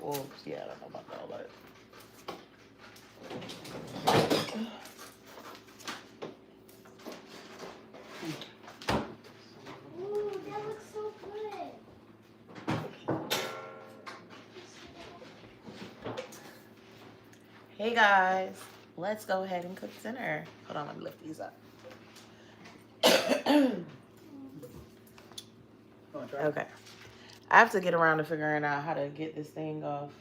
Well, yeah, I don't know about all that. Ooh, that looks so good. Hey guys, let's go ahead and cook dinner. Hold on, let me lift these up. Okay. I have to get around to figuring out how to get this thing off.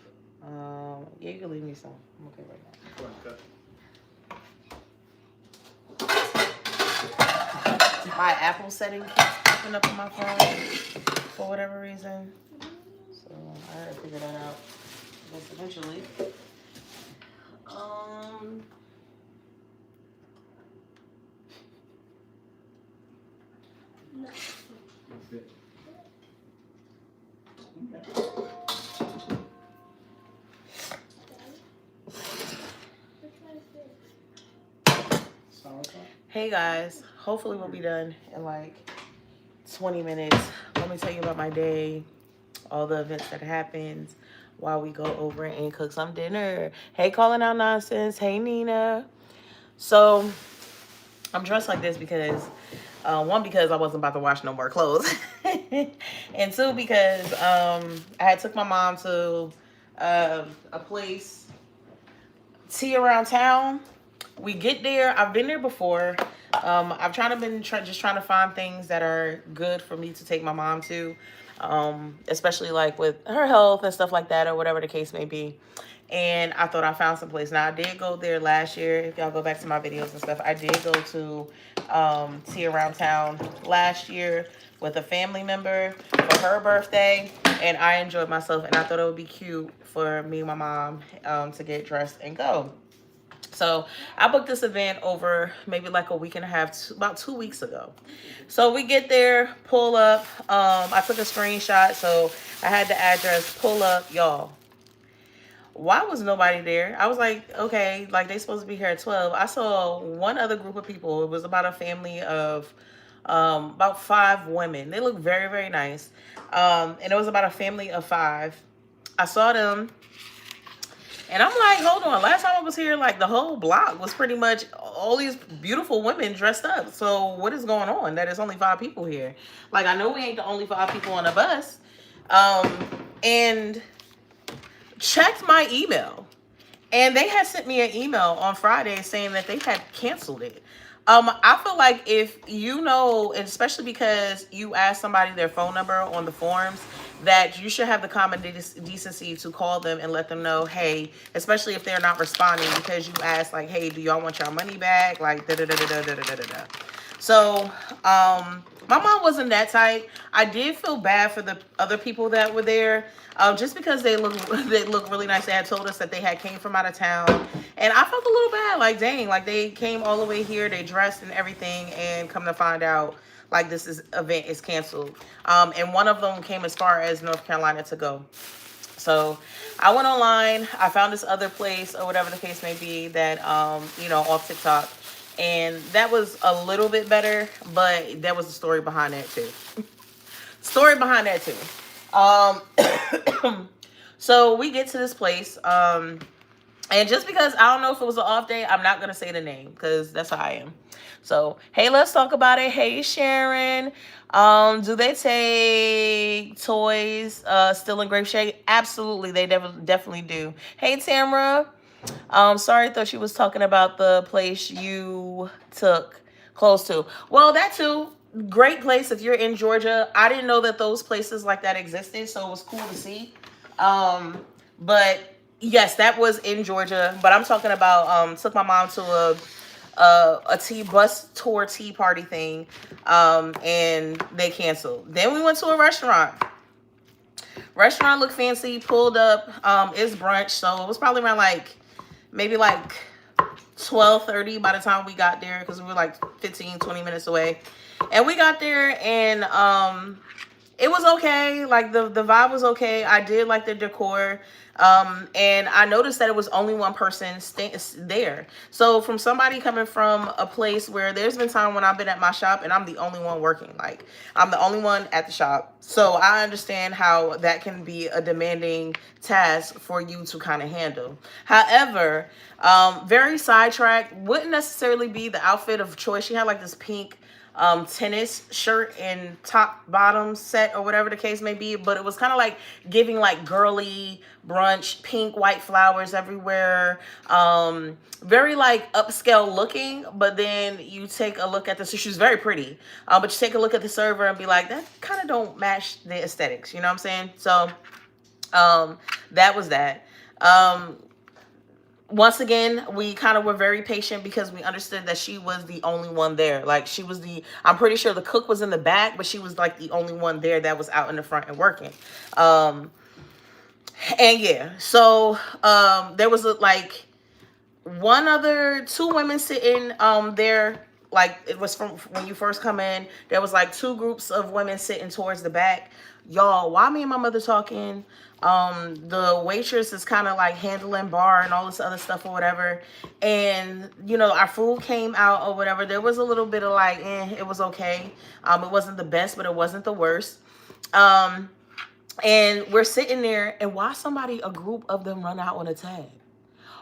Yeah, you can leave me some. I'm okay right now. My Apple setting keeps popping up on my phone for whatever reason. So I gotta figure that out. I guess eventually. No. Hey guys, hopefully we'll be done in like 20 minutes. Let me tell you about my day, all the events that happened while we go over and cook some dinner. Hey, calling out nonsense. Hey, Nina. So I'm dressed like this because one, because I wasn't about to wash no more clothes, and two, because I had took my mom to a place, tea around town. We get there. I've been there before. I've been just trying to find things that are good for me to take my mom to, especially like with her health and stuff like that, or whatever the case may be. And I thought I found some place. Now I did go there last year. If y'all go back to my videos and stuff, I did go to tea around town last year with a family member for her birthday, and I enjoyed myself. And I thought it would be cute for me and my mom to get dressed and go. So I booked this event over maybe like a week and a half, about 2 weeks ago. So we get there, pull up. I took a screenshot, so I had the address, pull up, y'all. Why was nobody there? I was like, okay, like they supposed to be here at 12. I saw one other group of people. It was about a family of about 5 women. They look very, very nice. And it was about a family of 5. I saw them. And I'm like, hold on. Last time I was here, like the whole block was pretty much all these beautiful women dressed up. So what is going on? That is only 5 people here. Like, I know we ain't the only 5 people on the bus. And checked my email. And they had sent me an email on Friday saying that they had canceled it. I feel like if you know, especially because you asked somebody their phone number on the forms, that you should have the common decency to call them and let them know, hey, especially if they're not responding because you asked like, hey, do y'all want your money back? Like, da-da-da-da-da-da-da-da. So, my mom wasn't that type. I did feel bad for the other people that were there, just because they look really nice. They had told us that they had came from out of town, and I felt a little bad. Like, dang, like they came all the way here, they dressed and everything, and come to find out, like event is canceled. And one of them came as far as North Carolina to go. So I went online. I found this other place or whatever the case may be that off TikTok. And that was a little bit better, but there was a story behind that too. So we get to this place. And just because I don't know if it was an off day, I'm not going to say the name because that's how I am. So, hey, let's talk about it. Hey, Sharon. Do they take toys still in grape shape? Absolutely. They definitely do. Hey, Tamara. Sorry, I thought she was talking about the place you took close to. Well, that too. Great place if you're in Georgia. I didn't know that those places like that existed, so it was cool to see. But yes, that was in Georgia. But I'm talking about took my mom to a tea bus tour tea party thing, and they canceled. Then we went to a restaurant. Restaurant looked fancy. Pulled up. It's brunch, so it was probably around maybe 12:30 by the time we got there, because we were like 15-20 minutes away. And we got there, and It was okay. Like the vibe was okay. I did like the decor. And I noticed that it was only one person there. So from somebody coming from a place where there's been time when I've been at my shop and I'm the only one working, like I'm the only one at the shop. So I understand how that can be a demanding task for you to kind of handle. However, very sidetracked, wouldn't necessarily be the outfit of choice. She had like this pink tennis shirt and top bottom set or whatever the case may be, but it was kind of like giving like girly brunch, pink white flowers everywhere, very like upscale looking. But then you take a look at this, so she's very pretty, but you take a look at the server and be like, that kind of don't match the aesthetics, you know what I'm saying? So that was that. Once again, we kind of were very patient because we understood that she was the only one there. Like she was I'm pretty sure the cook was in the back, but she was like the only one there that was out in the front and working. And yeah, so there was like two women sitting there. Like it was from when you first come in, there was like two groups of women sitting towards the back. Y'all, while me and my mother talking, the waitress is kind of like handling bar and all this other stuff or whatever. And you know, our food came out or whatever. There was a little bit of like, it was okay. It wasn't the best, but it wasn't the worst. And we're sitting there, and why a group of them run out on a tab?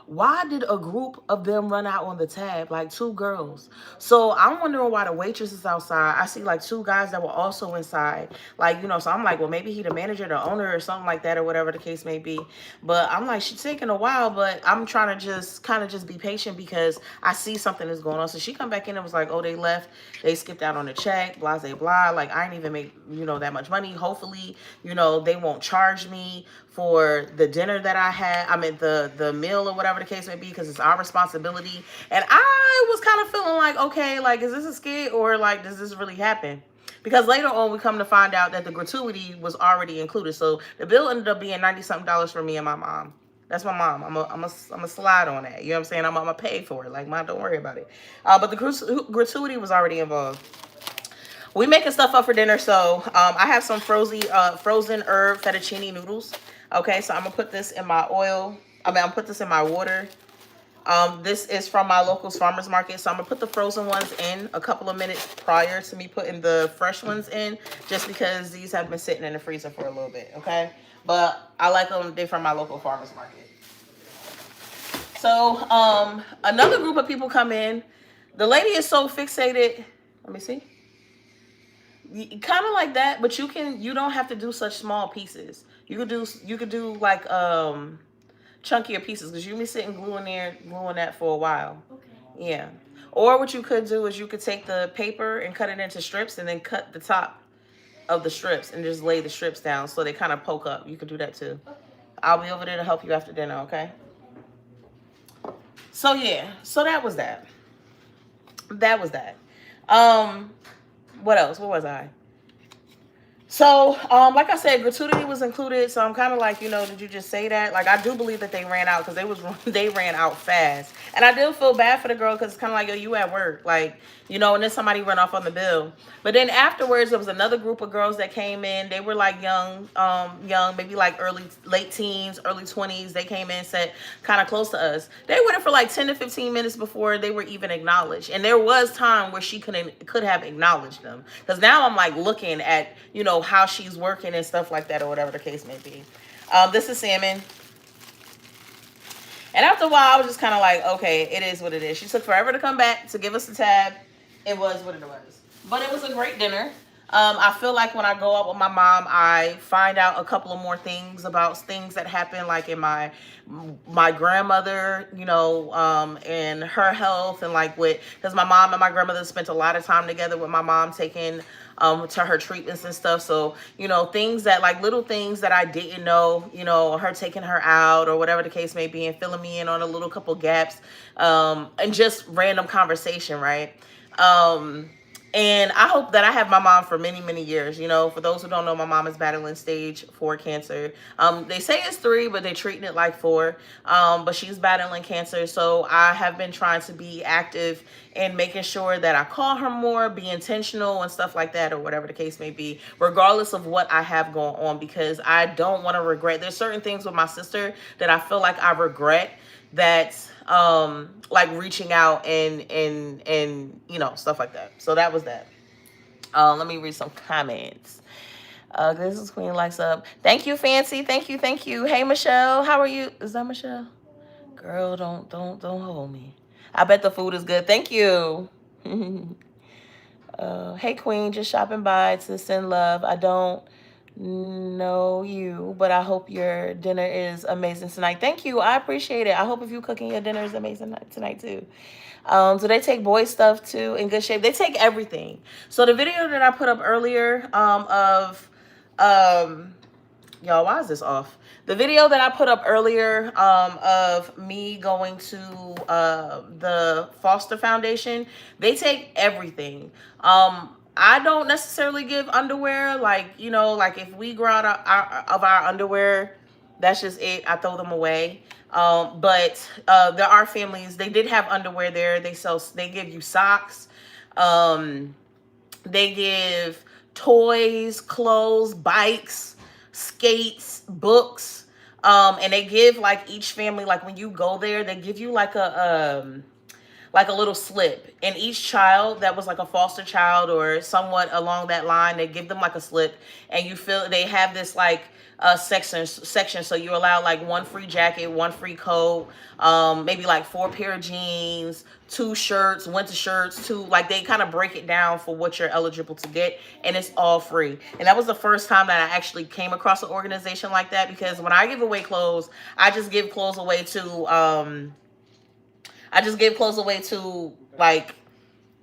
Why did a group of them run out on the tab, like two girls? So I'm wondering why the waitress is outside. I see like two guys that were also inside, like, you know, so I'm like, well, maybe he the manager, the owner or something like that or whatever the case may be. But I'm like, she's taking a while, but I'm trying to just kind of just be patient because I see something is going on. So she come back in and was like, oh, they left. They skipped out on the check, blah, blah, blah. Like, I ain't even make, you know, that much money. Hopefully, you know, they won't charge me for the dinner that I had. I mean, the meal or whatever the case may be, because it's our responsibility. And I was kind of feeling like, okay, like, is this a skit or like, does this really happen? Because later on, we come to find out that the gratuity was already included. So the bill ended up being $90-something for me and my mom. That's my mom. I'm a slide on that. You know what I'm saying? I'm gonna pay for it. Like, Mom, don't worry about it. But the gratuity was already involved. We making stuff up for dinner, so I have some frozen herb fettuccine noodles. Okay, so I'm gonna put this in my oil. I'm put this in my water. This is from my local farmers market, so I'm gonna put the frozen ones in a couple of minutes prior to me putting the fresh ones in, just because these have been sitting in the freezer for a little bit. Okay, but I like them. They're from my local farmers market. So another group of people come in. The lady is so fixated. Let me see. Kind of like that, but you don't have to do such small pieces. You could do like chunkier pieces, because you be sitting gluing that for a while. Okay. Yeah. Or what you could do is you could take the paper and cut it into strips and then cut the top of the strips and just lay the strips down so they kind of poke up. You could do that too. Okay. I'll be over there to help you after dinner, okay? So yeah, so that was that. That was that. What else? What was I? So, like I said, gratuity was included. So I'm kind of like, you know, did you just say that? Like, I do believe that they ran out because they ran out fast. And I do feel bad for the girl because it's kind of like, yo, you at work, like, you know, and then somebody ran off on the bill. But then afterwards, there was another group of girls that came in. They were like young, maybe like late teens, early 20s. They came in, sat kind of close to us. They were there for like 10 to 15 minutes before they were even acknowledged. And there was time where she could have acknowledged them. Because now I'm like looking at, you know, how she's working and stuff like that, or whatever the case may be. This is salmon. And after a while, I was just kind of like, okay, it is what it is. She took forever to come back to give us the tab. It was what it was. But it was a great dinner. I feel like when I go out with my mom, I find out a couple of more things about things that happened, like in my grandmother, you know, and her health, and like because my mom and my grandmother spent a lot of time together, with my mom taking to her treatments and stuff. So, you know, things that like little things that I didn't know, you know, her taking her out or whatever the case may be, and filling me in on a little couple gaps, and just random conversation, right? And I hope that I have my mom for many, many years. You know, for those who don't know, my mom is battling stage 4 cancer. They say it's 3, but they're treating it like 4. But she's battling cancer. So I have been trying to be active in making sure that I call her more, be intentional and stuff like that, or whatever the case may be, regardless of what I have going on, because I don't want to regret. There's certain things with my sister that I feel like I regret, that like reaching out and you know, stuff like that. So that was that. Let me read some comments. This is Queen Likes Up. Thank you, Fancy. Thank you, thank you. Hey, Michelle, how are you? Is that Michelle? Girl, don't hold me. I bet the food is good. Thank you. Hey, Queen, just shopping by to send love. I don't know you, but I hope your dinner is amazing tonight. Thank you. I appreciate it. I hope if you cooking your dinner is amazing tonight too. Do they take boy stuff too in good shape? They take everything. So the video that I put up earlier of y'all, why is this off? The video that I put up earlier of me going to the Foster Foundation, they take everything. I don't necessarily give underwear. Like, you know, like if we grow out of our underwear, that's just it. I throw them away. But there are families, they did have underwear there. They give you socks. They give toys, clothes, bikes, skates, books. And they give like each family, like when you go there, they give you like a little slip, and each child that was like a foster child or somewhat along that line, they give them like a slip, and you feel they have this like section, so you allow like 1 free jacket, 1 free coat, maybe like 4 pair of jeans, 2 shirts, winter shirts, 2, like they kind of break it down for what you're eligible to get, and it's all free. And that was the first time that I actually came across an organization like that, because when I give away clothes, I just give clothes away to like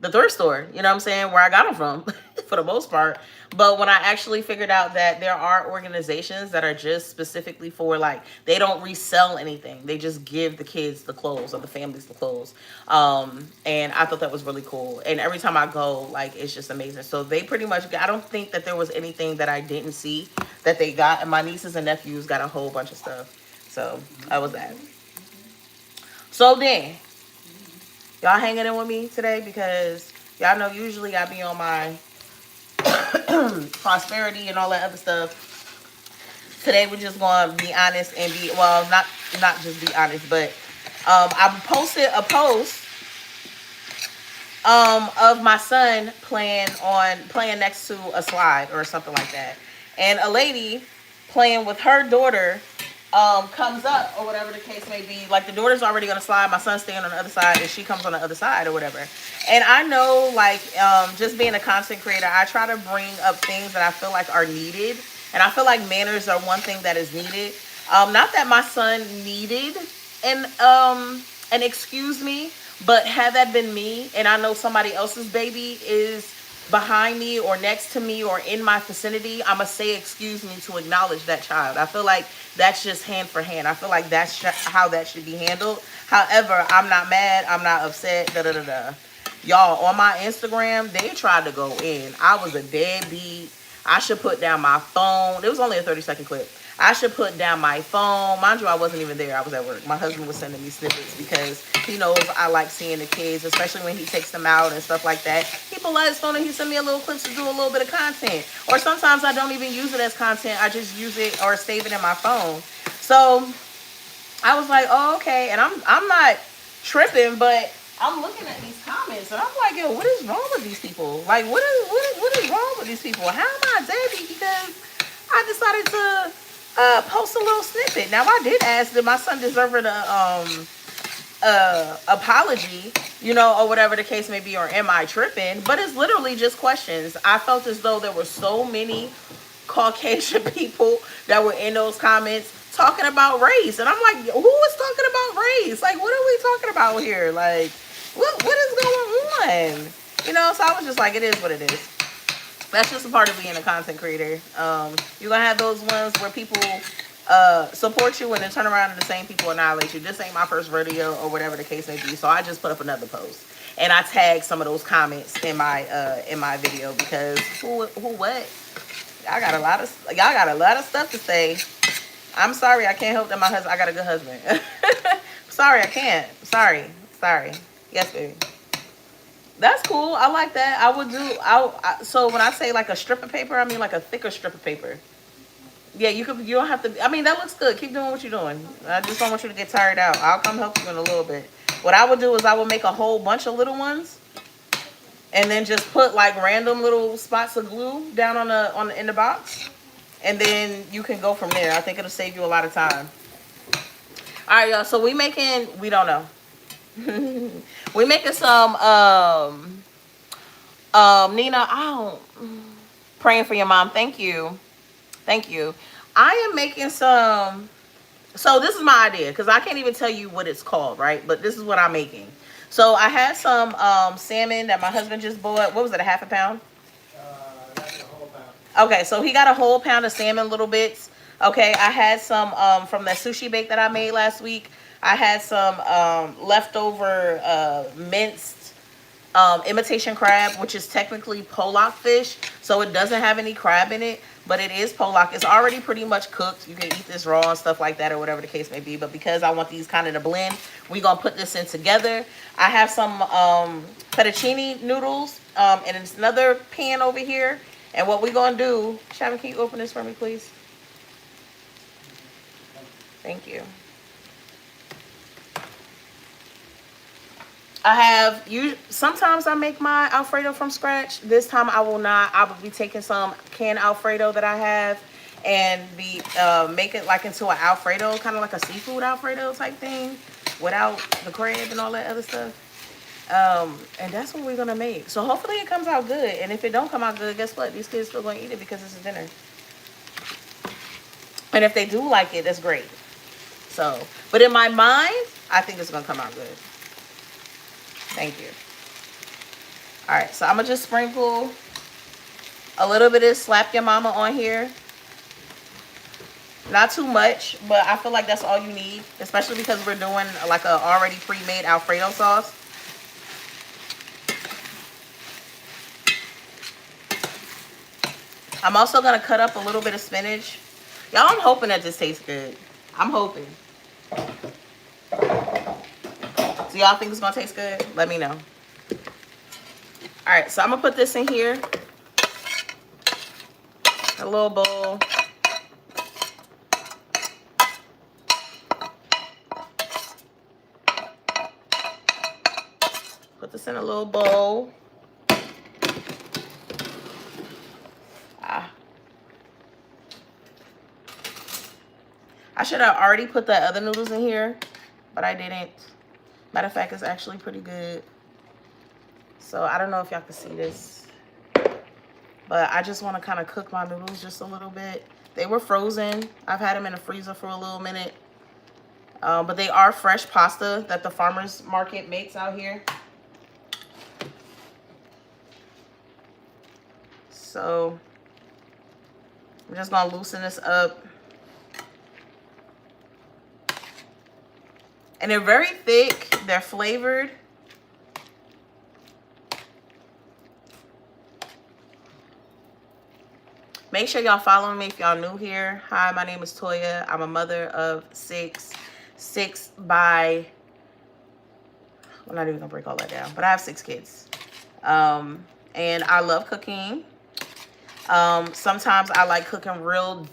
the thrift store, you know what I'm saying, where I got them from for the most part. But when I actually figured out that there are organizations that are just specifically for like, they don't resell anything, they just give the kids the clothes or the families the clothes. And I thought that was really cool. And every time I go, like, it's just amazing. So they pretty much, I don't think that there was anything that I didn't see that they got. And my nieces and nephews got a whole bunch of stuff. So that was that. So then, y'all hanging in with me today, because y'all know usually I be on my prosperity and all that other stuff. Today we're just going to be honest and be, well, not just be honest, but I posted a post of my son playing next to a slide or something like that. And a lady playing with her daughter comes up, or whatever the case may be. Like, the daughter's already gonna slide, my son's staying on the other side, and she comes on the other side or whatever. And I know, like, just being a content creator, I try to bring up things that I feel like are needed. And I feel like manners are one thing that is needed. Not that my son needed an excuse me, but had that been me, and I know somebody else's baby is behind me or next to me or in my vicinity, I'm gonna say excuse me to acknowledge that child. I feel like that's just hand for hand. I feel like that's how that should be handled. However, I'm not mad, I'm not upset, Y'all, on my Instagram, they tried to go in. I was a deadbeat. I should put down my phone. It was only a 30-second clip. I should put down my phone. Mind you, I wasn't even there. I was at work. My husband was sending me snippets because he knows I like seeing the kids, especially when he takes them out and stuff like that. He pull out his phone and he send me a little clips to do a little bit of content. Or sometimes I don't even use it as content. I just use it or save it in my phone. So I was like, oh, okay. And I'm not tripping, but I'm looking at these comments and I'm like, yo, what is wrong with these people? Like, what is wrong with these people? How am I deadbeat? Because I decided to post a little snippet. Now, I did ask, did my son deserve an apology, you know, or whatever the case may be, or am I tripping? But it's literally just questions. I felt as though there were so many Caucasian people that were in those comments talking about race. And I'm like, who is talking about race? Like, what are we talking about here? Like, what is going on? You know, so I was just like, it is what it is. That's just a part of being a content creator. You're gonna have those ones where people support you and then turn around and the same people annihilate you. This ain't my first rodeo or whatever the case may be. So I just put up another post and I tagged some of those comments in my video because who what? Y'all got a lot of stuff to say. I'm sorry I can't help that I got a good husband. Sorry, I can't. Sorry. Yes, baby. That's cool. I like that. I would do. So when I say like a strip of paper, I mean like a thicker strip of paper. Yeah, you could. You don't have to. I mean, that looks good. Keep doing what you're doing. I just don't want you to get tired out. I'll come help you in a little bit. What I would do is I would make a whole bunch of little ones, and then just put like random little spots of glue down in the box, and then you can go from there. I think it'll save you a lot of time. All right, y'all. So we don't know. We making some Nina, praying for your mom. Thank you. I am making some. So this is my idea because I can't even tell you what it's called, right? But this is what I'm making. So I had some salmon that my husband just bought. What was it, a half a pound? That's a whole pound. Okay, so he got a whole pound of salmon, little bits. Okay, I had some from that sushi bake that I made last week. I had some leftover minced imitation crab, which is technically pollock fish, so it doesn't have any crab in it, but it is pollock. It's already pretty much cooked. You can eat this raw and stuff like that or whatever the case may be, but because I want these kind of to blend, we're gonna put this in together. I have some fettuccine noodles and it's another pan over here, and what we're gonna do, Shavin, can you open this for me, please? Thank you. Sometimes I make my Alfredo from scratch. This time I will not. I will be taking some canned Alfredo that I have and be make it like into an Alfredo, kind of like a seafood Alfredo type thing without the crab and all that other stuff. And that's what we're gonna make. So hopefully it comes out good. And if it don't come out good, guess what? These kids still gonna eat it because it's a dinner. And if they do like it, that's great. So, but in my mind, I think it's gonna come out good. Thank you. All right, so I'm gonna just sprinkle a little bit of Slap Your Mama on here. Not too much, but I feel like that's all you need, especially because we're doing like a already pre-made Alfredo sauce. I'm also gonna cut up a little bit of spinach. Y'all, I'm hoping that this tastes good. I'm hoping. Do y'all think it's gonna taste good? Let me know. All right, so I'm gonna put this in here. A little bowl. Put this in a little bowl. I should have already put the other noodles in here, but I didn't. Matter of fact, it's actually pretty good. So I don't know if y'all can see this, but I just want to kind of cook my noodles just a little bit. They were frozen. I've had them in the freezer for a little minute, but they are fresh pasta that the farmer's market makes out here. So I'm just gonna loosen this up. And they're very thick. They're flavored. Make sure y'all follow me if y'all new here. Hi, my name is Toya. I'm a mother of six. I'm not even gonna break all that down, but I have 6 kids. And I love cooking. Sometimes I like cooking real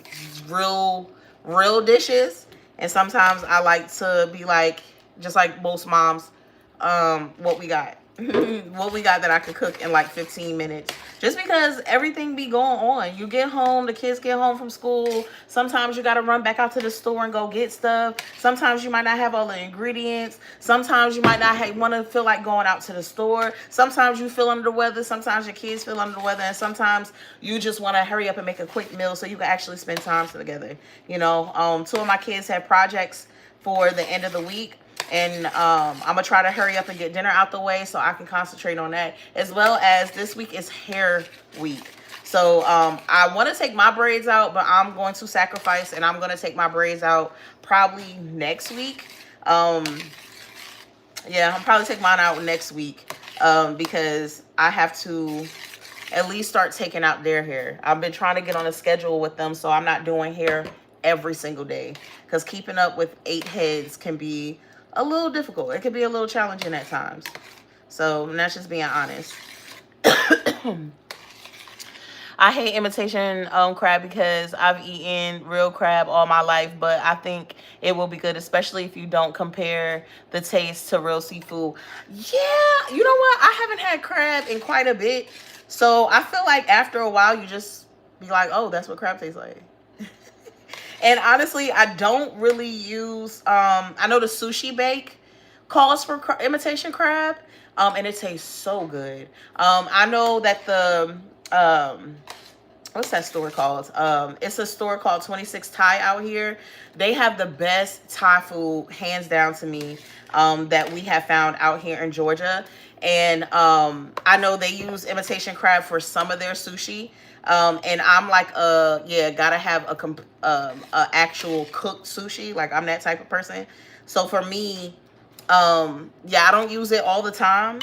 dishes. And sometimes I like to be like, just like most moms, what we got. What we got that I could cook in like 15 minutes. Just because everything be going on. You get home, the kids get home from school. Sometimes you got to run back out to the store and go get stuff. Sometimes you might not have all the ingredients. Sometimes you might not want to feel like going out to the store. Sometimes you feel under the weather. Sometimes your kids feel under the weather. And sometimes you just want to hurry up and make a quick meal so you can actually spend time together. You know, 2 of my kids have projects for the end of the week. And I'm going to try to hurry up and get dinner out the way so I can concentrate on that. As well as this week is hair week. So I want to take my braids out, but I'm going to sacrifice and I'm going to take my braids out probably next week. Yeah, I'll probably take mine out next week because I have to at least start taking out their hair. I've been trying to get on a schedule with them so I'm not doing hair every single day, because keeping up with 8 heads can be a little difficult. It can be a little challenging at times. So that's just being honest. I hate imitation crab because I've eaten real crab all my life, but I think it will be good, especially if you don't compare the taste to real seafood. Yeah, you know what? I haven't had crab in quite a bit, so I feel like after a while you just be like, oh, that's what crab tastes like. And honestly, I don't really use, I know the sushi bake calls for imitation crab, and it tastes so good. I know that the, what's that store called? It's a store called 26 Thai out here. They have the best Thai food, hands down to me, that we have found out here in Georgia. And I know they use imitation crab for some of their sushi. And I'm like, yeah, gotta have a actual cooked sushi. Like, I'm that type of person. So for me, yeah, I don't use it all the time,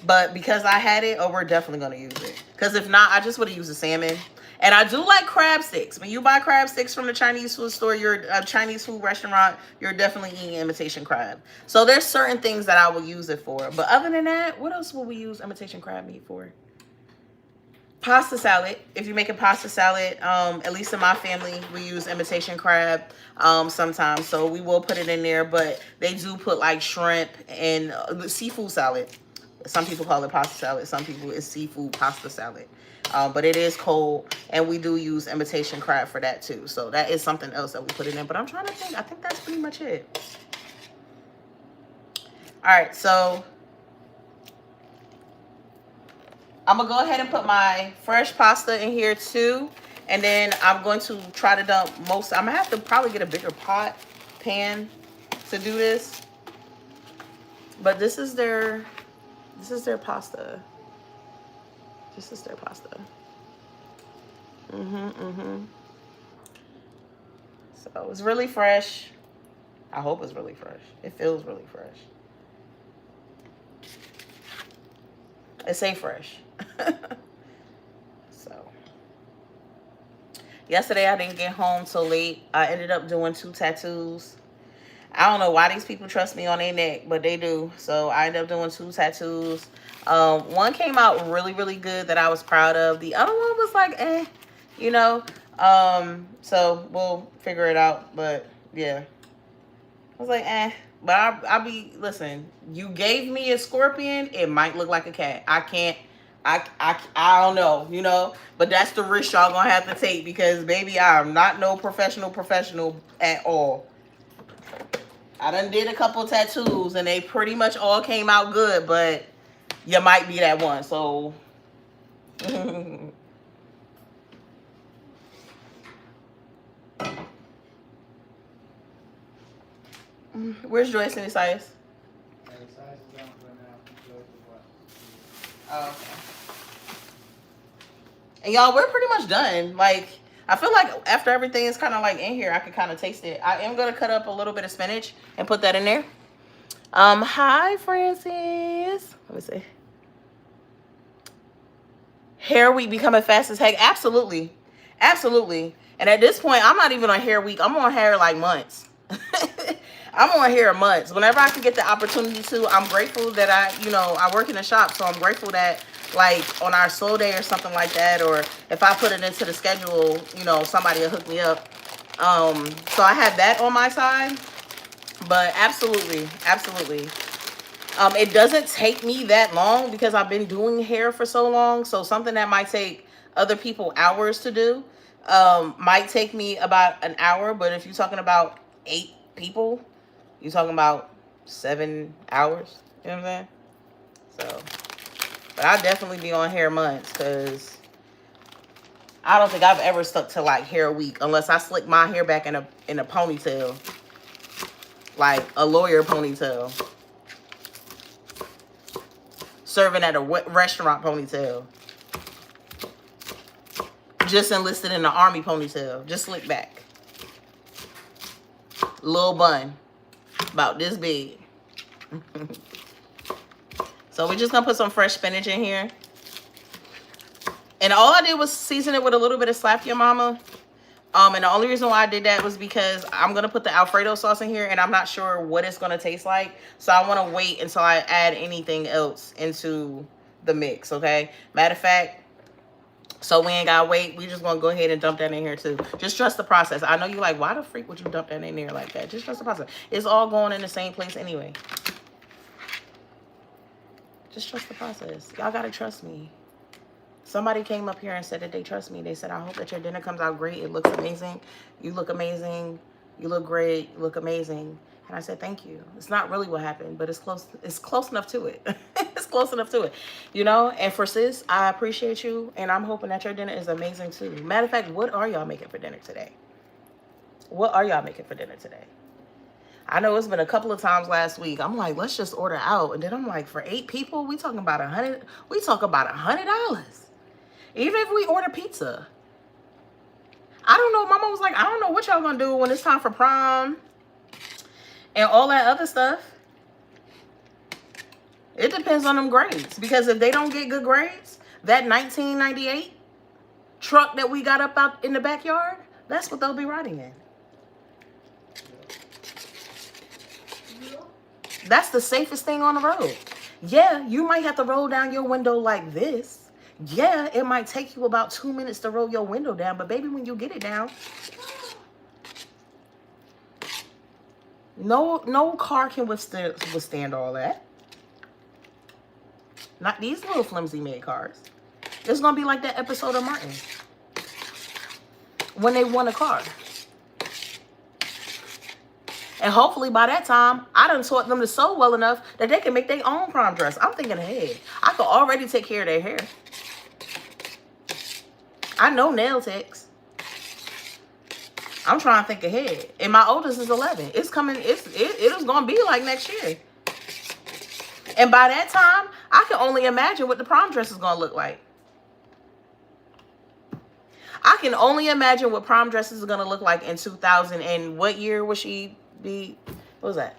but because I had it, oh, we're definitely gonna use it. Because if not, I just would have used the salmon. And I do like crab sticks. When you buy crab sticks from the Chinese food store, you're a Chinese food restaurant, you're definitely eating imitation crab. So there's certain things that I will use it for. But other than that, what else will we use imitation crab meat for? Pasta salad. If you're making pasta salad, at least in my family, we use imitation crab sometimes. So we will put it in there, but they do put like shrimp and seafood salad. Some people call it pasta salad. Some people it's seafood pasta salad. But it is cold, and we do use imitation crab for that too. So that is something else that we put it in. But I'm trying to think. I think that's pretty much it. All right, so I'm going to go ahead and put my fresh pasta in here too. And then I'm going to try to dump most. I'm going to have to probably get a bigger pan to do this. But this is their pasta. This is their pasta. So it's really fresh. I hope it's really fresh. It feels really fresh. It say fresh. So yesterday I didn't get home till late. I ended up doing 2 tattoos. I don't know why these people trust me on their neck, but they do. So I ended up doing 2 tattoos. One came out really, really good that I was proud of. The other one was like, you know. So we'll figure it out. But yeah, I was like, But I'll be, listen, you gave me a scorpion, it might look like a cat. I don't know, you know, but that's the risk y'all gonna have to take, because baby, I'm not no professional at all. I done did a couple tattoos and they pretty much all came out good, but you might be that one, so. Where's Joyce and Isias? Oh, okay. And y'all, we're pretty much done. Like, I feel like after everything is kind of like in here, I can kind of taste it. I am going to cut up a little bit of spinach and put that in there. Hi, Francis. Let me see. Hair week becoming fast as heck. Absolutely. Absolutely. And at this point, I'm not even on hair week. I'm on hair like months. I'm on hair months. Whenever I can get the opportunity to, I'm grateful that I work in a shop. So I'm grateful that, like, on our slow day or something like that, or if I put it into the schedule, somebody will hook me up. So I have that on my side. But absolutely, absolutely. It doesn't take me that long because I've been doing hair for so long. So something that might take other people hours to do might take me about an hour. But if you're talking about 8 people, you're talking about 7 hours. You know what I'm saying? So, but I'll definitely be on hair months, because I don't think I've ever stuck to like hair week unless I slick my hair back in a ponytail, like a lawyer ponytail, serving at a restaurant ponytail. just enlisted in the army ponytail. Just slick back. Little bun. About this big. So we're just going to put some fresh spinach in here. And all I did was season it with a little bit of Slap Your Mama. And the only reason why I did that was because I'm going to put the Alfredo sauce in here and I'm not sure what it's going to taste like. So I want to wait until I add anything else into the mix, okay? Matter of fact, so we ain't got to wait. We just going to go ahead and dump that in here too. Just trust the process. I know you're like, why the freak would you dump that in there like that? Just trust the process. It's all going in the same place anyway. Just trust the process. Y'all got to trust me. Somebody came up here and said that they trust me. They said, I hope that your dinner comes out great. It looks amazing. You look amazing. You look great. You look amazing. And I said, thank you. It's not really what happened, but it's close. It's close enough to it. It's close enough to it. You know, and for sis, I appreciate you. And I'm hoping that your dinner is amazing too. Matter of fact, what are y'all making for dinner today? What are y'all making for dinner today? I know it's been a couple of times last week. I'm like, let's just order out. And then I'm like, for 8 people, we talking about $100. We talk about $100. Even if we order pizza. I don't know. Mama was like, I don't know what y'all gonna do when it's time for prom and all that other stuff. It depends on them grades. Because if they don't get good grades, that 1998 truck that we got up out in the backyard, that's what they'll be riding in. That's the safest thing on the road. Yeah, you might have to roll down your window like this. Yeah, it might take you about 2 minutes to roll your window down, but baby, when you get it down, no car can withstand all that. Not these little flimsy made cars. It's gonna be like that episode of Martin when they won a car. And hopefully by that time, I done taught them to sew well enough that they can make their own prom dress. I'm thinking ahead. I could already take care of their hair. I know nail techs. I'm trying to think ahead. And my oldest is 11. It's coming. It is going to be like next year. And by that time, I can only imagine what the prom dress is going to look like. I can only imagine what prom dresses are going to look like in 2000. And what year will she be? What was that?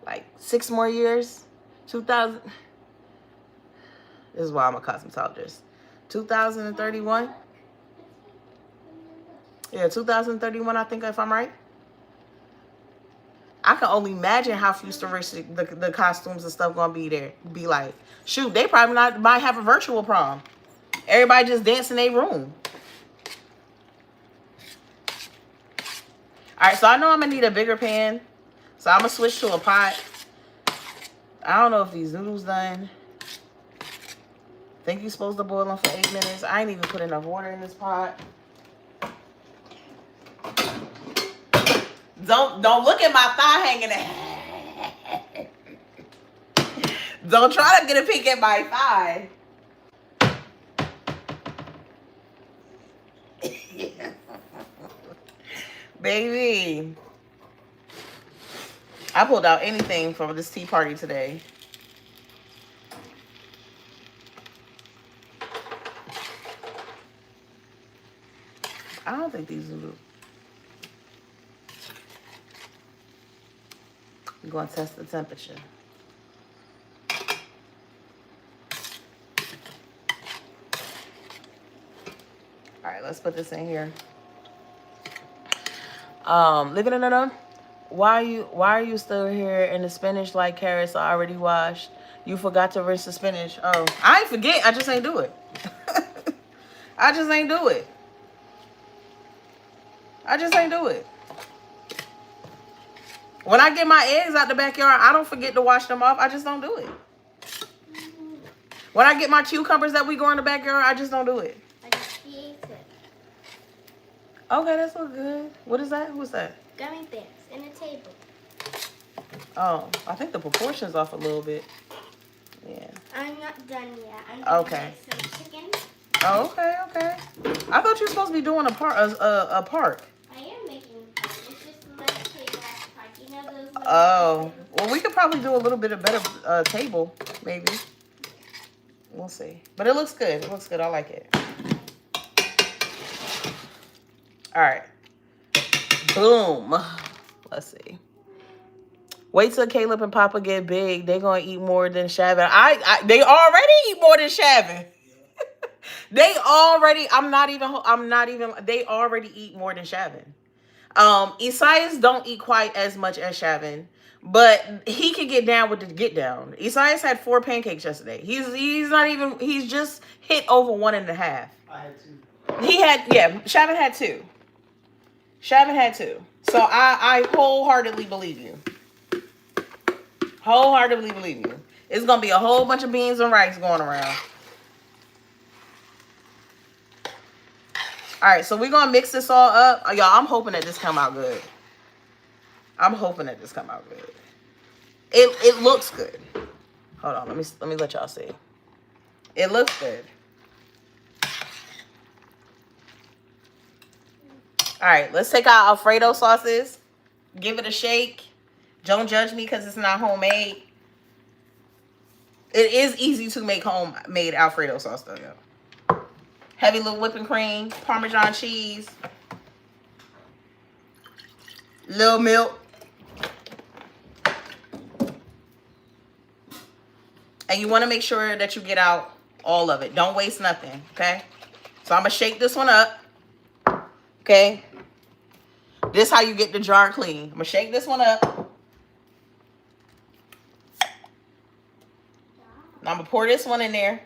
Like 6 more years? 2000. This is why I'm a cosmetologist. 2031. Yeah, 2031, I think, if I'm right. I can only imagine how futuristic the costumes and stuff gonna be like. Shoot, they probably might have a virtual prom. Everybody just dance in their room. All right, so I know I'm gonna need a bigger pan, so I'm gonna switch to a pot. I don't know if these noodles done. I think you're supposed to boil them for 8 minutes. I ain't even put enough water in this pot. Don't look at my thigh hanging there. Don't try to get a peek at my thigh. Baby. I pulled out anything from this tea party today. I don't think these are. I'm going to test the temperature. All right, let's put this in here. Living in another. Why are you still here? And the spinach like carrots are already washed. You forgot to rinse the spinach. Oh, I ain't forget. I just ain't do it. I just ain't do it. I just ain't do it. When I get my eggs out the backyard, I don't forget to wash them off. I just don't do it. When I get my cucumbers that we grow in the backyard, I just don't do it. I just ate it. Okay, that's all good. What is that? Who's that? Gummy bears in a table. Oh, I think the proportion's off a little bit. Yeah. I'm not done yet. I'm gonna Okay. make some chicken. Oh, okay, okay. I thought you were supposed to be doing a park. I am making a park. It's just a little table at the park. You know those little Oh, well, we could probably do a little bit of better table, maybe. We'll see. But it looks good. It looks good. I like it. All right. Boom. Let's see. Wait till Caleb and Papa get big. They gonna eat more than Shavin. They already eat more than Shavin. They already. I'm not even. They already eat more than Shavin. Isaias don't eat quite as much as Shavin, but he can get down with the get down. Isaias had 4 pancakes yesterday. He's not even. He's just hit over 1.5. I had 2. Shavin had 2. Shavin had 2. So I wholeheartedly believe you. Wholeheartedly believe you. It's gonna be a whole bunch of beans and rice going around. All right, so we're gonna mix this all up, y'all. I'm hoping that this come out good. I'm hoping that this come out good. It looks good. Hold on, let me let y'all see. It looks good. All right, let's take our Alfredo sauces. Give it a shake. Don't judge me because it's not homemade. It is easy to make homemade Alfredo sauce though, yo. Heavy little whipping cream, Parmesan cheese, little milk. And you want to make sure that you get out all of it. Don't waste nothing, okay? So I'm going to shake this one up, okay? This is how you get the jar clean. I'm going to shake this one up. I'm going to pour this one in there,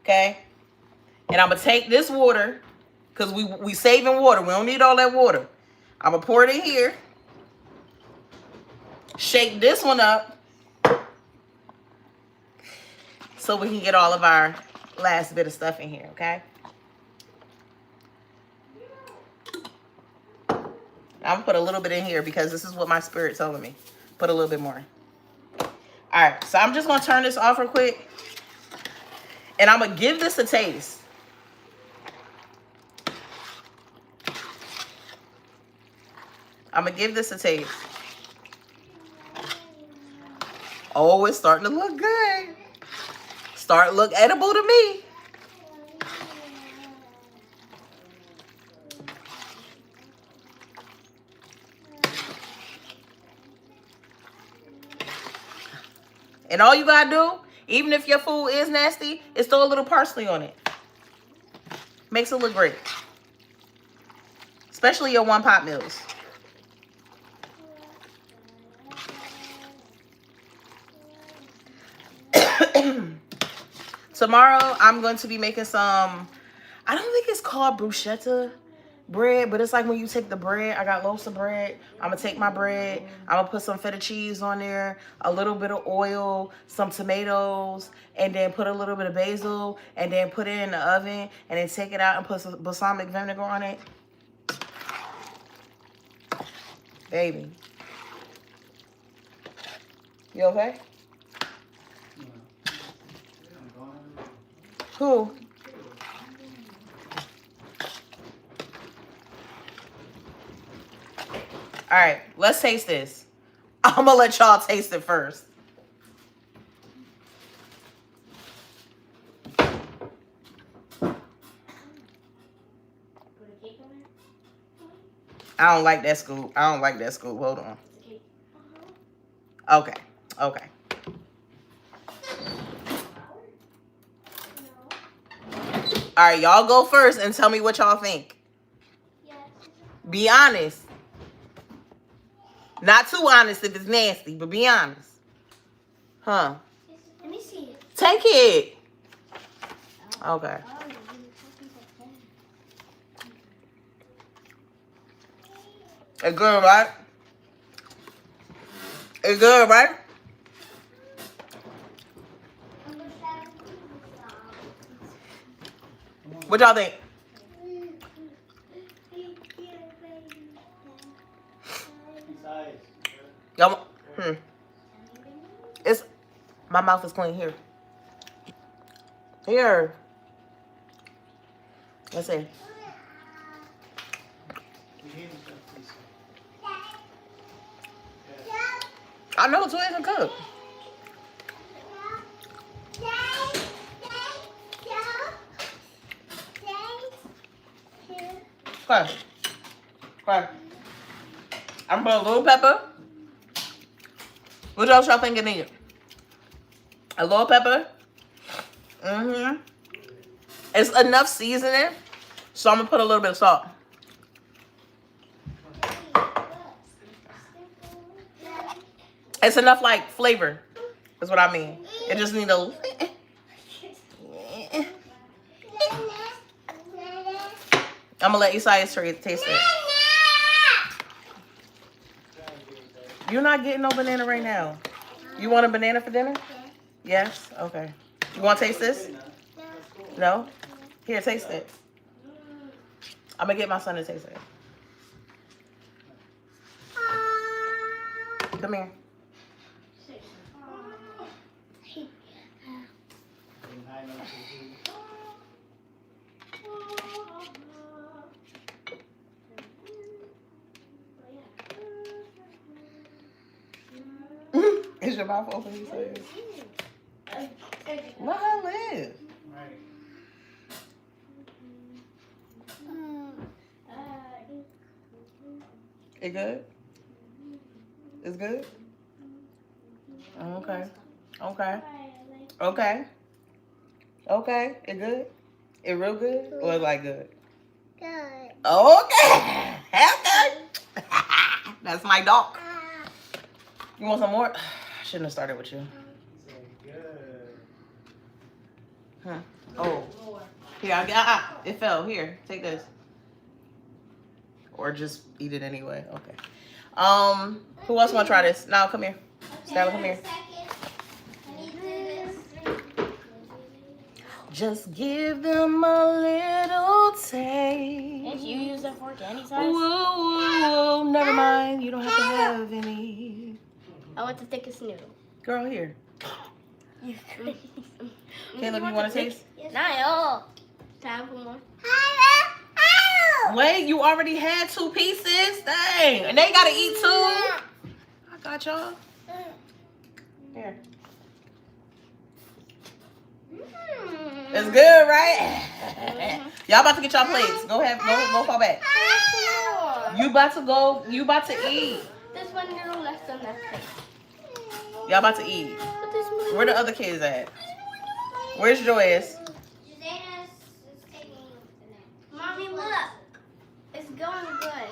okay? And I'm going to take this water, because we saving water. We don't need all that water. I'm going to pour it in here. Shake this one up. So we can get all of our last bit of stuff in here, okay? I'm going to put a little bit in here because this is what my spirit's telling me. Put a little bit more. All right, so I'm just going to turn this off real quick. And I'm going to give this a taste. I'm going to give this a taste. Oh, it's starting to look good. Look edible to me. And all you gotta do, even if your food is nasty, is throw a little parsley on it. Makes it look great. Especially your one pot meals. Tomorrow, I'm going to be making some, I don't think it's called bruschetta bread, but it's like when you take the bread, I got loaves of bread. I'm going to take my bread. I'm going to put some feta cheese on there, a little bit of oil, some tomatoes, and then put a little bit of basil, and then put it in the oven, and then take it out and put some balsamic vinegar on it. Baby. You okay? Who? All right, let's taste this. I'm gonna let y'all taste it first. I don't like that scoop. Hold on. Okay. Okay. All right, y'all go first and tell me what y'all think. Yes. Be honest. Not too honest if it's nasty, but be honest. Huh? Let me see it. Take it. Okay. It's good, right? It's good, right? What y'all think? Y'all, It's, my mouth is clean here. Here. Let's see. I know it's way to cook. Okay. Okay. I'm gonna put a little pepper. What else y'all think you need? A little pepper. Mm-hmm. It's enough seasoning, so I'm gonna put a little bit of salt. It's enough like flavor. Is what I mean. It just need a. I'm gonna let Isaias taste it. You're not getting no banana right now. You want a banana for dinner? Yes? Okay. You want to taste this? No? Here, taste it. I'm going to get my son to taste it. Come here. Is your mouth open? You say let her live. It good? It's good? Okay. Okay. Okay. Okay. It good? It real good? Or it like good? Good. Okay. Okay. That's my dog. You want some more? I shouldn't have started with you. Huh. Oh. Here, I got. It fell. Here, take this. Or just eat it anyway. Okay. Who else want to try this? Now, come here. Stella, come here. Just give them a little taste. Can't you use that fork any size? Whoa, never mind. You don't have to have any. I want the thickest noodle. Girl, here. You're crazy. Caleb, you want to taste? Not at all. Time for more. Wait, you already had 2 pieces? Dang. And they got to eat 2? I got y'all. Here. It's good, right? Y'all about to get y'all plates. Go ahead. Go fall back. You about to eat. There's one noodle left on that plate. Y'all about to eat. But there's more. Where the other kids at? Where's Joyous? Mommy, look. It's going good.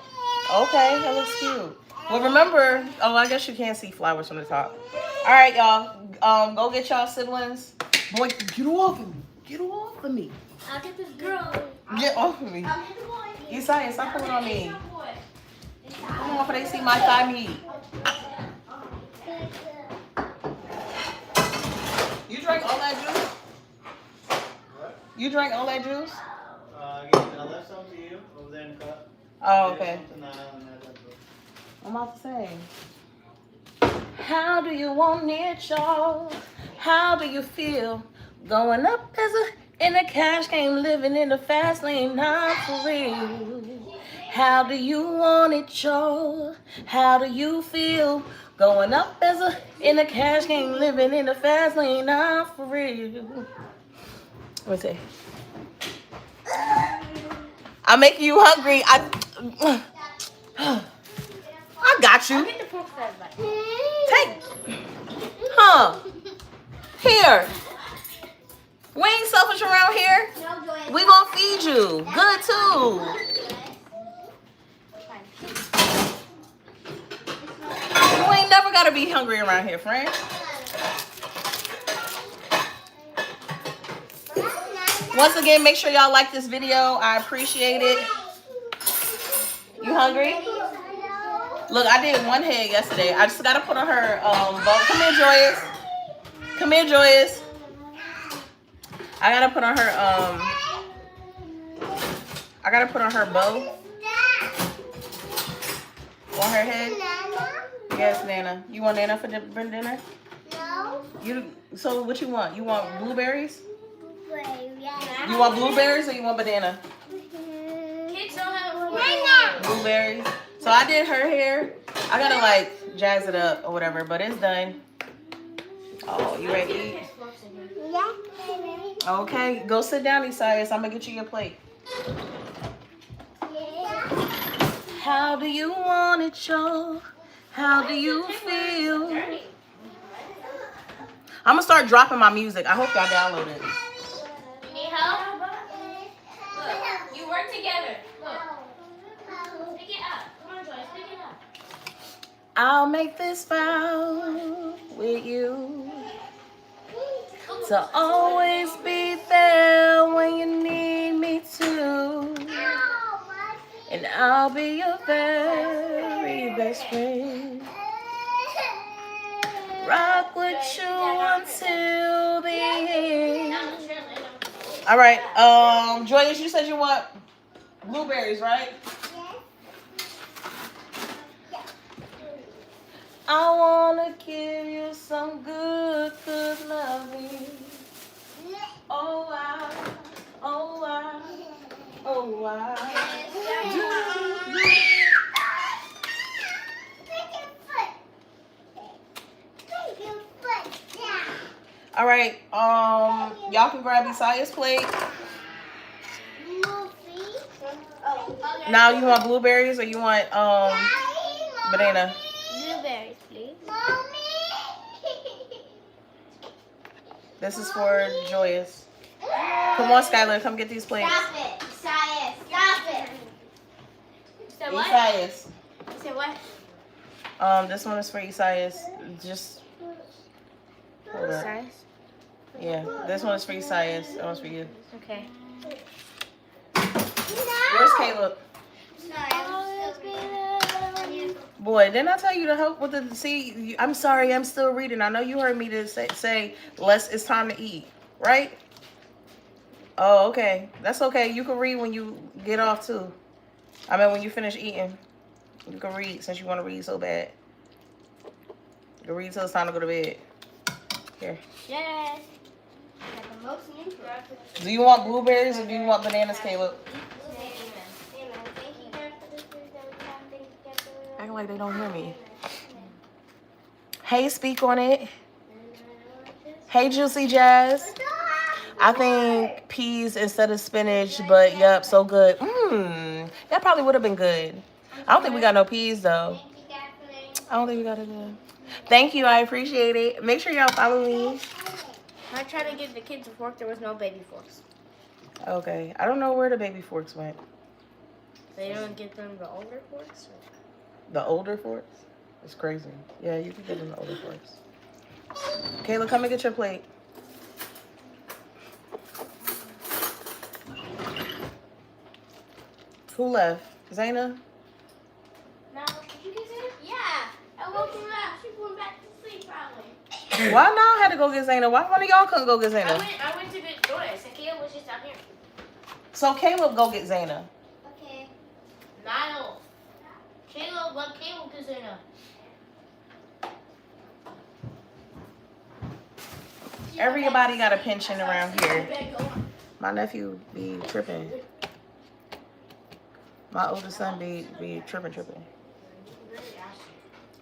Okay, that looks cute. Well, remember, I guess you can't see flowers from the top. All right, y'all. Go get y'all siblings. Boy, get off of me. Get off of me. I'll get this girl. Get off of me. I'll get the boy. Isaiah, stop pulling on me. Come on, for they see my thigh meat. You drank all that juice? What? You drank all that juice? I left some to you over there in the cup. Oh, okay. Some to Nile and that other. I'm about to say. How do you want it, y'all? How do you feel? Going up as in a cash game, living in the fast lane, not for real. How do you want it, y'all? How do you feel? Going up as in a cash game, living in the fast lane, not for real. What's it? I'm making you hungry. I got you. I'll get the pork fries back. Take. Huh. Here. We ain't selfish around here. No, Joy. We gonna feed you. Good too. You ain't never gotta be hungry around here, friend. Once again, make sure y'all like this video. I appreciate it. You hungry? Look, I did one head yesterday. I just gotta put on her bow. Come here, Joyous. Come here, Joyous. I gotta put on her bow on her head. Yes, Nana. You want Nana for dinner? No. So what you want? You want blueberries? Yeah. You want blueberries or you want banana? Kids don't have Blueberries. So I did her hair. I gotta like jazz it up or whatever, but it's done. Oh, you ready to eat? Okay, go sit down, Isaias. I'm gonna get you your plate. How do you want it, Joe? How do you feel? I'm gonna start dropping my music. I hope y'all download it. You need help? Look, you work together. Look. Pick it up. Come on, Joyce, pick it up. I'll make this vow with you to always be there when you need me to. And I'll be your very best friend. Rock with you until the end. All right, Joyous, you said you want blueberries, right? I wanna give you some good, good loving. Oh, I, oh, I, oh, I. All right, y'all can grab Isaiah's plate. Now you want blueberries or you want banana? Blueberries, please. This is for Joyous. Come on, Skylar, come get these plates. Stop it, Isaiah. Stop it. You said what? Isaiah's. You said what? This one is for Isaiah's. Just hold up. Yeah, this one is for Isaiah's. That one's for you. Okay. Where's Caleb? Boy, didn't I tell you to help with the see? I'm sorry, I'm still reading. I know you heard me to say it's time to eat, right? Oh, okay. That's okay. You can read when you get off too. I mean, when you finish eating, you can read since you want to read so bad. You can read till it's time to go to bed. Here. Yes. Do you want blueberries or do you want bananas, Caleb? Acting like they don't hear me. Hey, speak on it. Hey, Juicy Jazz. I think peas instead of spinach, but yep, so good. That probably would have been good. I don't think we got no peas though. I don't think we got it good. Thank you, I appreciate it. Make sure y'all follow me. I tried to give the kids a fork. There was no baby forks. Okay, I don't know where the baby forks went. They don't give them the older forks? The older forks? It's crazy. Yeah, you can give them the older forks. Kayla, come and get your plate. Who left? Zaina? No, did you get Zayna? Yeah, I woke her up. She went back to sleep probably. Why now I had to go get Zaina? Why one of y'all couldn't go get Zaina? I went to get Joyce, and Caleb was just out here. So Caleb go get Zaina. Okay. Niall. Caleb, let Caleb get Zayna. Everybody got a pension around here. My nephew be tripping. My oldest son be tripping.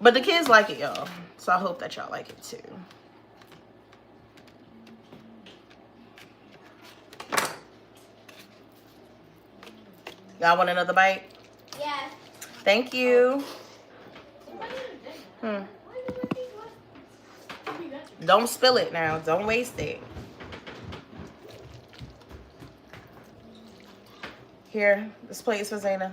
But the kids like it, y'all. So I hope that y'all like it too. Y'all want another bite? Yes. Thank you. Don't spill it now. Don't waste it. Here, this plate is for Zaina.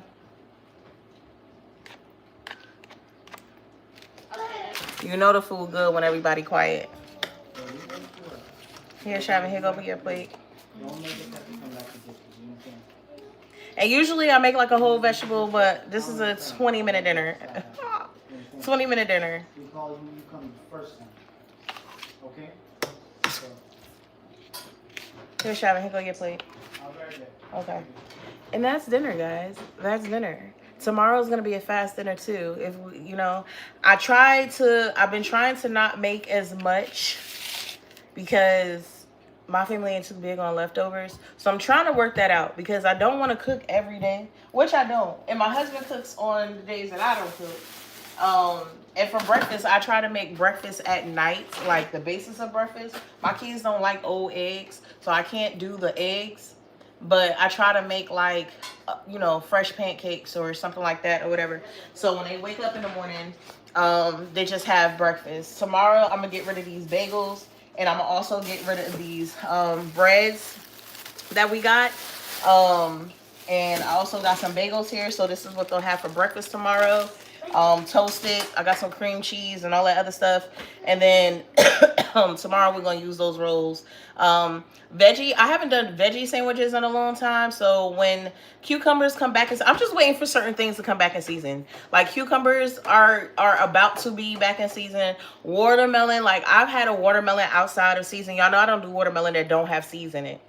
You know the food good when everybody quiet. Here, Shavin, here go for your plate. And usually I make like a whole vegetable, but this is a 20-minute dinner. 20-minute dinner. We call you come first time. Okay? Here, Shavin, here go your plate. I'll be right there. Okay. And that's dinner, guys. That's dinner. Tomorrow's gonna be a fast dinner too. If we, I've been trying to not make as much because my family ain't too big on leftovers. So I'm trying to work that out because I don't want to cook every day, which I don't. And my husband cooks on the days that I don't cook. And for breakfast, I try to make breakfast at night, like the basis of breakfast. My kids don't like old eggs, so I can't do the eggs. but I try to make like, you know, fresh pancakes or something like that or whatever. So when they wake up in the morning, they just have breakfast. Tomorrow I'm gonna get rid of these bagels, and I'm gonna also get rid of these breads that we got. Um, and I also got some bagels here, so this is what they'll have for breakfast tomorrow. Toasted. I got some cream cheese and all that other stuff. And then tomorrow we're gonna use those rolls. Veggie. I haven't done veggie sandwiches in a long time, so when cucumbers come back, I'm just waiting for certain things to come back in season. Like cucumbers are about to be back in season. Watermelon, like I've had a watermelon outside of season. Y'all know I don't do watermelon that don't have seeds in it.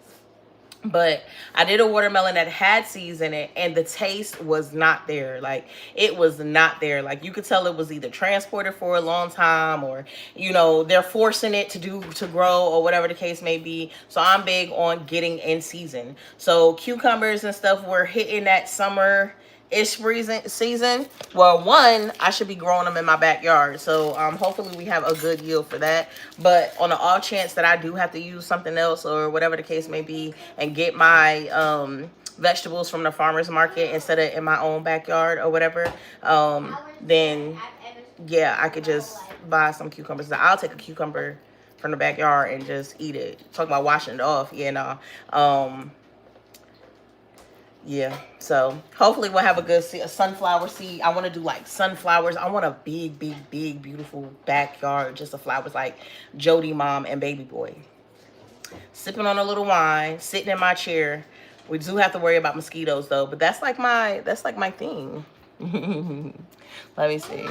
But I did a watermelon that had seeds in it, and the taste was not there. Like, it was not there. Like, you could tell it was either transported for a long time, or, you know, they're forcing it to grow, or whatever the case may be. So I'm big on getting in season. So cucumbers and stuff were hitting that summer ish season. Well, one, I should be growing them in my backyard, so hopefully we have a good yield for that. But on the off chance that I do have to use something else or whatever the case may be, and get my vegetables from the farmers market instead of in my own backyard or whatever, then yeah, I could just buy some cucumbers. I'll take a cucumber from the backyard and just eat it. Talk about washing it off. Yeah, no. Yeah, so hopefully we'll have a good a sunflower seed. I want to do like sunflowers. I want a big, big, big, beautiful backyard just of flowers, like Jody mom and baby boy. Sipping on a little wine, sitting in my chair. We do have to worry about mosquitoes though, but that's like my thing. Let me see.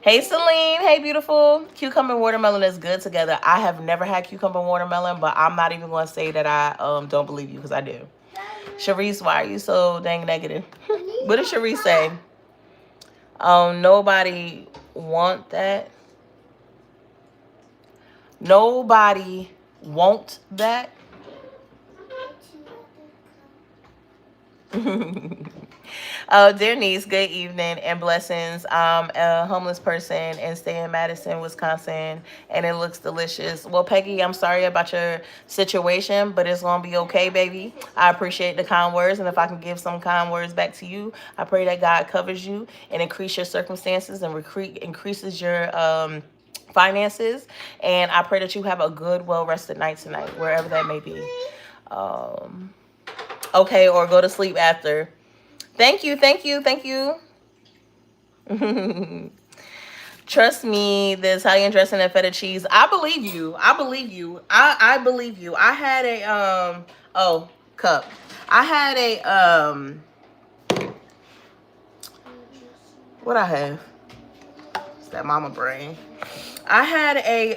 Hey Celine, hey beautiful. Cucumber and watermelon is good together. I have never had cucumber and watermelon, but I'm not even going to say that I don't believe you, because I do. Sharice, why are you so dang negative? What did Sharice say? Nobody want that. Nobody want that. Dear niece, good evening and blessings. I'm a homeless person and stay in Madison, Wisconsin, and it looks delicious. Well, Peggy, I'm sorry about your situation, but it's gonna be okay, baby. I appreciate the kind words, and if I can give some kind words back to you, I pray that God covers you and increase your circumstances and increases your finances, and I pray that you have a good, well-rested night tonight, wherever that may be. Okay, or go to sleep after. Thank you, thank you, thank you. Trust me, the Italian dressing and feta cheese. I believe you. I believe you. I believe you. I had a cup. I had a what I have? It's that mama brain. I had a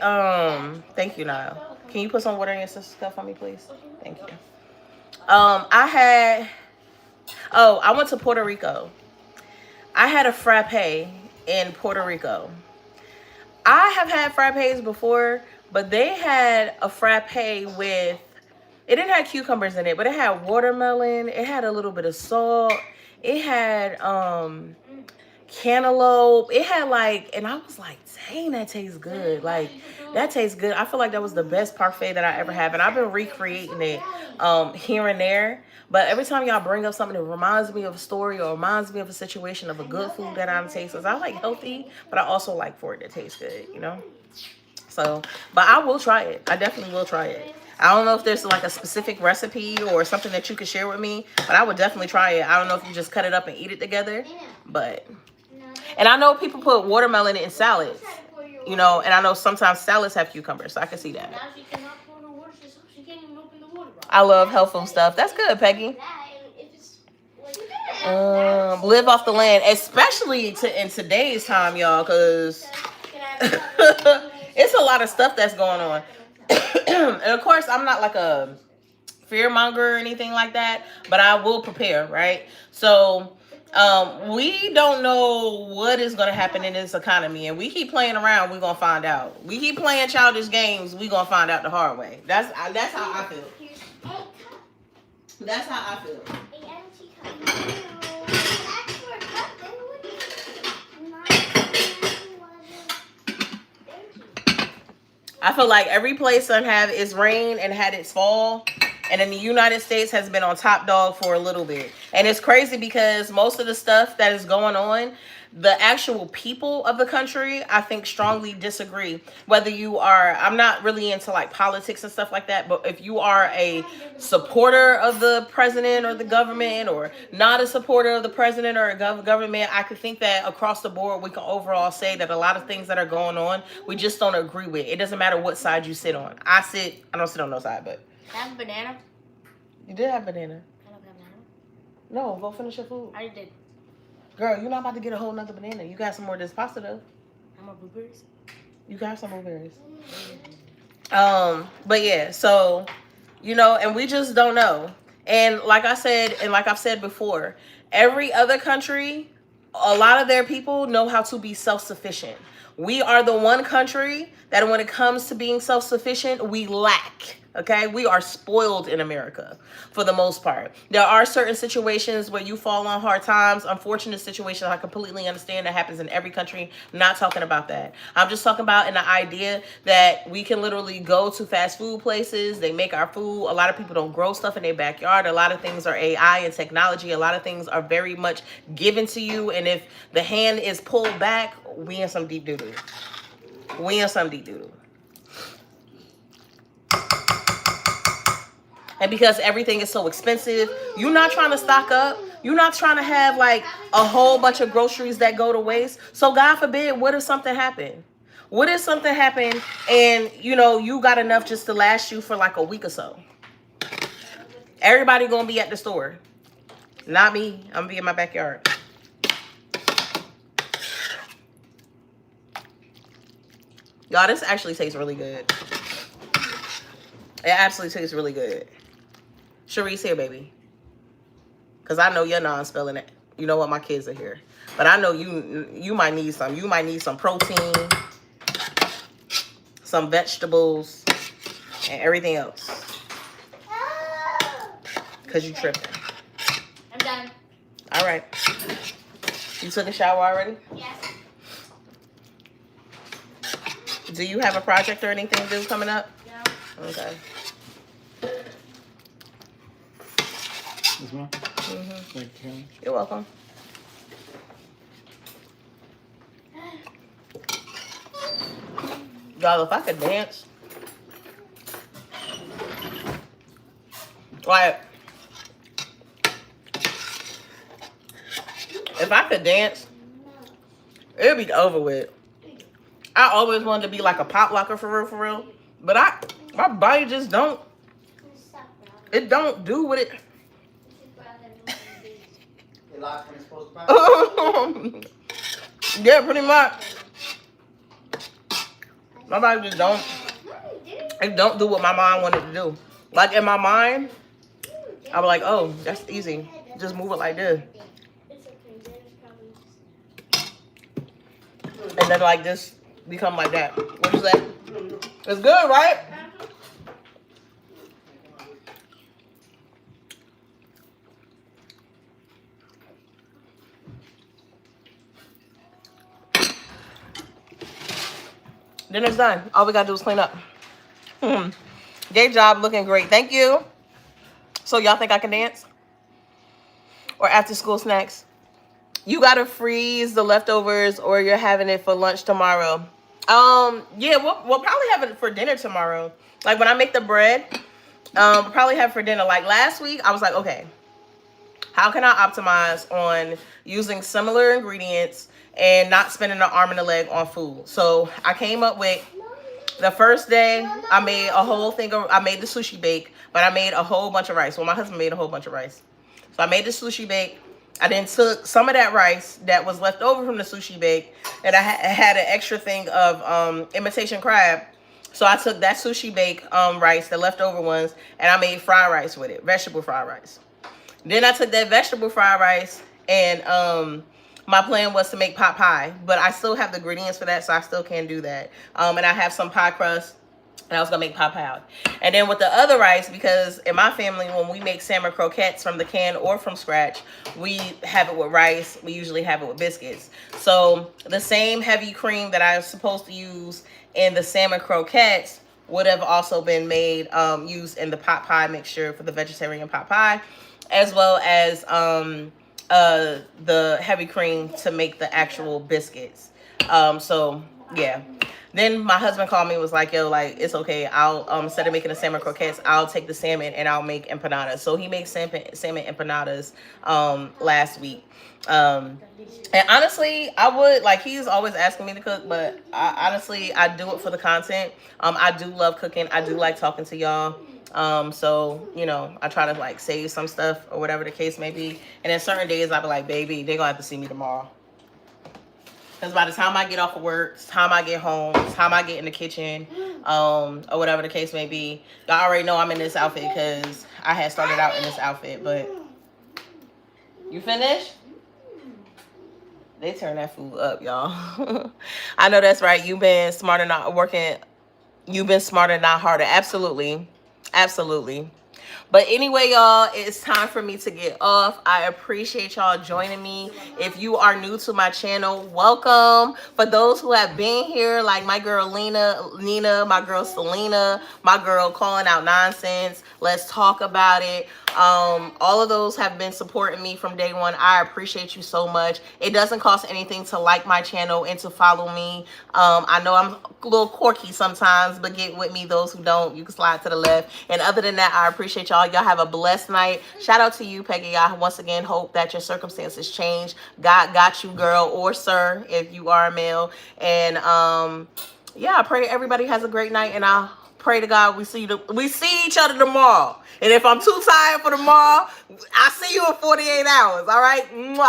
thank you, Niall. Can you put some water in your sister's cup for me, please? Thank you. I went to Puerto Rico. I had a frappe in Puerto Rico. I have had frappes before, but they had a frappe with, it didn't have cucumbers in it, but it had watermelon. It had a little bit of salt. It had cantaloupe. It had like, and I was like, dang, that tastes good. Like, that tastes good. I feel like that was the best parfait that I ever had. And I've been recreating it here and there. But every time y'all bring up something that reminds me of a story or reminds me of a situation of a good food that I'm tasting, I like healthy, but I also like for it to taste good, you know? So, but I will try it. I definitely will try it. I don't know if there's like a specific recipe or something that you could share with me, but I would definitely try it. I don't know if you just cut it up and eat it together, but... And I know people put watermelon in salads, you know, and I know sometimes salads have cucumbers, so I can see that. I love health food stuff. That's good, Peggy. Live off the land, especially in today's time, y'all, because it's a lot of stuff that's going on. And of course, I'm not like a fear monger or anything like that, but I will prepare, right? So we don't know what is going to happen in this economy, and we keep playing around, we're going to find out. We keep playing childish games, we're going to find out the hard way. That's how I feel. That's how I feel. I feel like every place that have its rain and had its fall And then the United States has been on top dog for a little bit. And it's crazy because most of the stuff that is going on, the actual people of the country, I think, strongly disagree. Whether you are, I'm not really into like politics and stuff like that, but if you are a supporter of the president or the government, or not a supporter of the president or a government, I could think that across the board we can overall say that a lot of things that are going on, we just don't agree with. It doesn't matter what side you sit on. I don't sit on no side, but. Have a banana? You did have banana. I don't have banana. No, go finish your food. I did. Girl, you're not about to get a whole nother banana. You got some more of this pasta though. How more blueberries? You got some blueberries. But yeah, so, you know, and we just don't know. And like I said, and like I've said before, every other country, a lot of their people know how to be self-sufficient. We are the one country that when it comes to being self-sufficient, we lack. Okay, we are spoiled in America for the most part. There are certain situations where you fall on hard times, unfortunate situations. I completely understand that happens in every country. I'm not talking about that. I'm just talking about in the idea that we can literally go to fast food places. They make our food. A lot of people don't grow stuff in their backyard. A lot of things are AI and technology. A lot of things are very much given to you. And if the hand is pulled back, we in some deep doo-doo. We in some deep doo-doo. And because everything is so expensive, you're not trying to stock up. You're not trying to have like a whole bunch of groceries that go to waste. So God forbid, what if something happened? What if something happened and, you know, you got enough just to last you for like a week or so? Everybody gonna be at the store. Not me. I'm gonna be in my backyard. Y'all, this actually tastes really good. It absolutely tastes really good. Sharice here, baby. Because I know you're non-spelling it. You know what? My kids are here. But I know you might need some. You might need some protein, some vegetables, and everything else. Because you tripping. I'm done. All right. You took a shower already? Yes. Do you have a project or anything due coming up? No. Okay. This one? Mm-hmm. Thank you. You're welcome. Y'all, if I could dance, like, if I could dance, it'd be over with. I always wanted to be like a pop locker for real. But my body just don't, it don't do what it. It locks when it's supposed to pop? Yeah, pretty much. My body just don't, it don't do what my mind wanted to do. Like in my mind, I was like, oh, that's easy. Just move it like this. And then like this become like that. What you say? It's good, right? Dinner's done. All we gotta do is clean up. Day job looking great. Thank you. So y'all think I can dance? Or after school snacks? You gotta freeze the leftovers or you're having it for lunch tomorrow. Yeah, we'll probably have it for dinner tomorrow. Like when I make the bread, we'll probably have it for dinner. Like last week, I was like, okay, how can I optimize on using similar ingredients and not spending an arm and a leg on food? So I came up with, the first day, I made a whole thing of, I made the sushi bake, but I made a whole bunch of rice. Well, my husband made a whole bunch of rice. So I made the sushi bake. I then took some of that rice that was left over from the sushi bake, and I had an extra thing of imitation crab. So I took that sushi bake rice, the leftover ones, and I made fried rice with it, vegetable fried rice. Then I took that vegetable fried rice and my plan was to make pot pie, but I still have the ingredients for that, so I still can do that. And I have some pie crust, and I was gonna make pot pie out. And then with the other rice, because in my family, when we make salmon croquettes from the can or from scratch, we have it with rice. We usually have it with biscuits. So the same heavy cream that I was supposed to use in the salmon croquettes would have also been made, used in the pot pie mixture for the vegetarian pot pie, as well as the heavy cream to make the actual biscuits. So yeah. Then my husband called me and was like, yo, like, it's okay. I'll, instead of making the salmon croquettes, I'll take the salmon and I'll make empanadas. So he makes salmon empanadas, last week. And honestly, I would, like, he's always asking me to cook, but I do it for the content. I do love cooking. I do like talking to y'all. So, you know, I try to like save some stuff or whatever the case may be. And then certain days I'll be like, baby, they're gonna have to see me tomorrow. Because by the time I get off of work, time I get home, time I get in the kitchen, or whatever the case may be, y'all already know I'm in this outfit because I had started out in this outfit. But you finished? They turn that food up, y'all. I know that's right. You've been smarter, not working. You've been smarter, not harder. Absolutely. Absolutely. But anyway, y'all, it's time for me to get off. I appreciate y'all joining me. If you are new to my channel, welcome. For those who have been here, like my girl Nina, my girl Selena, my girl Calling Out Nonsense, Let's Talk About It. All of those have been supporting me from day one. I appreciate you so much. It doesn't cost anything to like my channel and to follow me. I know I'm a little quirky sometimes, but get with me. Those who don't, you can slide to the left. And other than that, I appreciate y'all. Y'all have a blessed night. Shout out to you, Peggy. I once again hope that your circumstances change. God got you, girl or sir, if you are a male. And yeah, I pray everybody has a great night, and I pray to God we see each other tomorrow. And if I'm too tired for tomorrow, I'll see you in 48 hours. All right? Mwah.